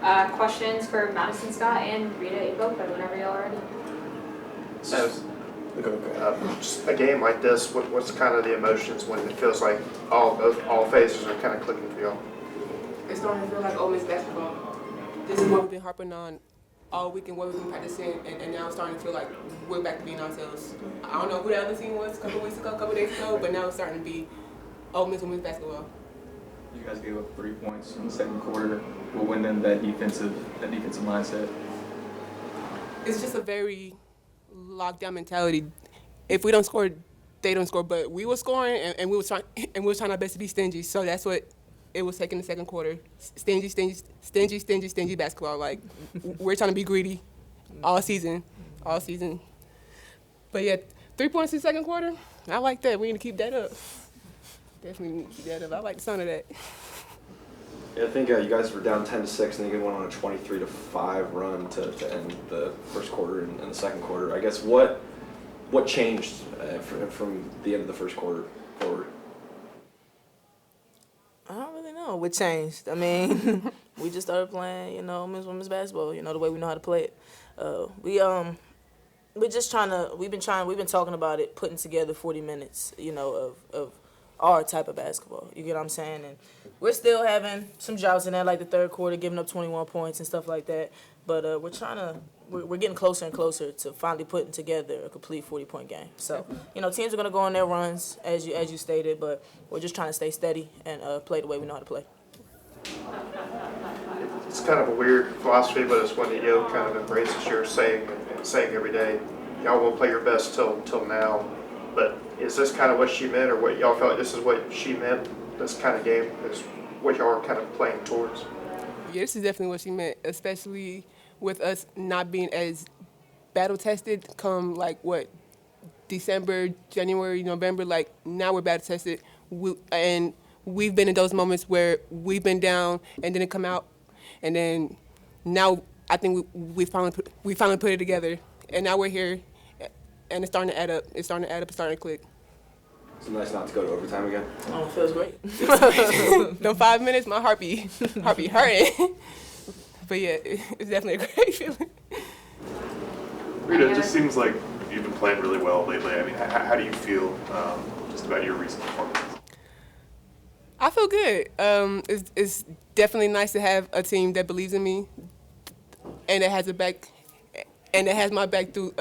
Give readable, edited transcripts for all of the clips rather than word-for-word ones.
Questions for Madison Scott and Rita Igbokwe whenever y'all are ready. So, just a game like this, what's kind of the emotions when it feels like all phases are kind of clicking for y'all? It's starting to feel like Ole Miss basketball. This is what we've been harping on all week and what we've been practicing, and now it's starting to feel like we're back to being ourselves. I don't know who the other team was a couple weeks ago, a couple days ago, but now it's starting to be Ole Miss women's basketball. You guys gave up 3 points in the second quarter. What went into that defensive mindset? It's just a very locked down mentality. If we don't score, they don't score. But we were scoring, and we were trying our best to be stingy. So that's what it was taking the second quarter. Stingy basketball. Like we're trying to be greedy all season. But yeah, 3 points in the second quarter. I like that. We need to keep that up. Definitely need to keep that up. I like the sound of that. Yeah, I think you guys were down 10-6, and then you went on a 23-5 run to end the first quarter and the second quarter. I guess what changed from the end of the first quarter forward? I don't really know what changed. I mean, we just started playing, women's basketball. The way we know how to play it. We've been talking about it, putting together 40 minutes, of our type of basketball. You get what I'm saying? And we're still having some droughts in that, like the third quarter, giving up 21 points and stuff like that. But we're getting closer and closer to finally putting together a complete 40-point game. So, teams are going to go on their runs, as you stated, but we're just trying to stay steady and play the way we know how to play. It's kind of a weird philosophy, but it's one that you kind of embraces your saying and saying every day. Y'all won't play your best till now. But is this kind of what she meant, or what y'all felt like this is what she meant? This kind of game is what y'all are kind of playing towards. Yeah, this is definitely what she meant, especially with us not being as battle tested come December, January, November. Like now we're battle tested, and we've been in those moments where we've been down and then it come out, and then now I think we finally put it together, and now we're here. And it's starting to add up. It's starting to click. It's nice not to go to overtime again. Oh, it feels great. No 5 minutes, my heart be hurting. But yeah, it's definitely a great feeling. Rita, it just seems like you've been playing really well lately. I mean, how do you feel just about your recent performance? I feel good. It's definitely nice to have a team that believes in me, and that has my back through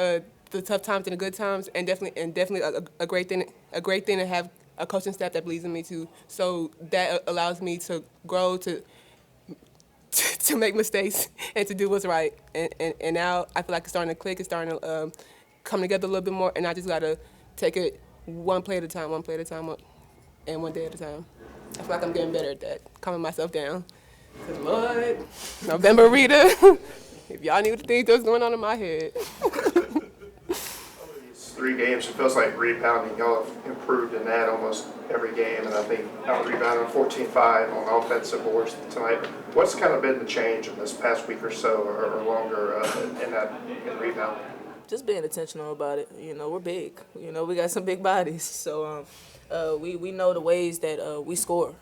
the tough times and the good times, and definitely a great thing to have a coaching staff that believes in me too. So that allows me to grow, to make mistakes, and to do what's right. And now I feel like it's starting to click. It's starting to come together a little bit more, and I just gotta take it one play at a time, and one day at a time. I feel like I'm getting better at that, calming myself down. 'Cause Lord, November Rita, if y'all knew the things that was going on in my head. 3 games, it feels like rebounding. Y'all have improved in that almost every game, and I think out-rebounding 14-5 on offensive boards tonight. What's kind of been the change in this past week or so, or longer, in rebounding? Just being intentional about it. We're big. We got some big bodies. So we know the ways that we score.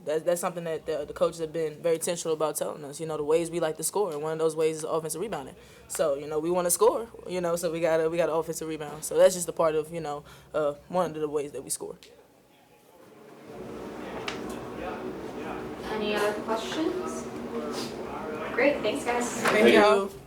That's something that the coaches have been very intentional about telling us. The ways we like to score, and one of those ways is offensive rebounding. So we want to score. So we got offensive rebound. So that's just a part of one of the ways that we score. Any other questions? Great, thanks guys. Thank you.